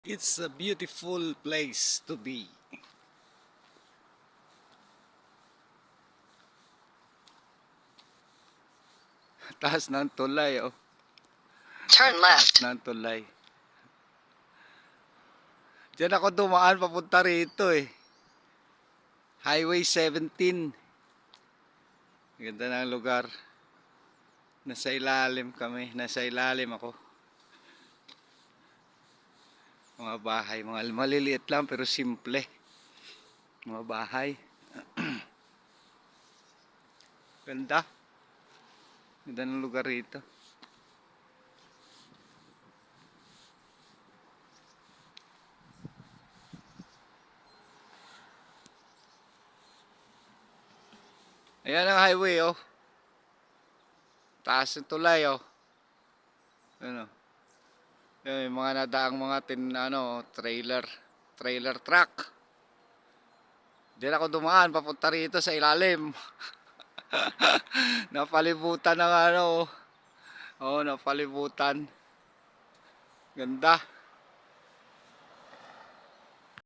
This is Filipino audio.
It's a beautiful place to be. Taas ng tulay, oh. Turn left. Taas ng tulay. Diyan ako dumaan papunta rito eh. Highway 17. Ganda ng lugar. Nasa ilalim kami. Nasa ilalim ako. Mga bahay. Mga maliliit lang pero simple. Mga bahay. Ganda. Ganda ng lugar rito. Ayan ang highway, oh. Taas ng tulay, oh. Ano? Yung mga nadaang mga trailer truck. Diyan ako dumaan papunta rito sa ilalim. Napalibutan ng napalibutan. Ganda.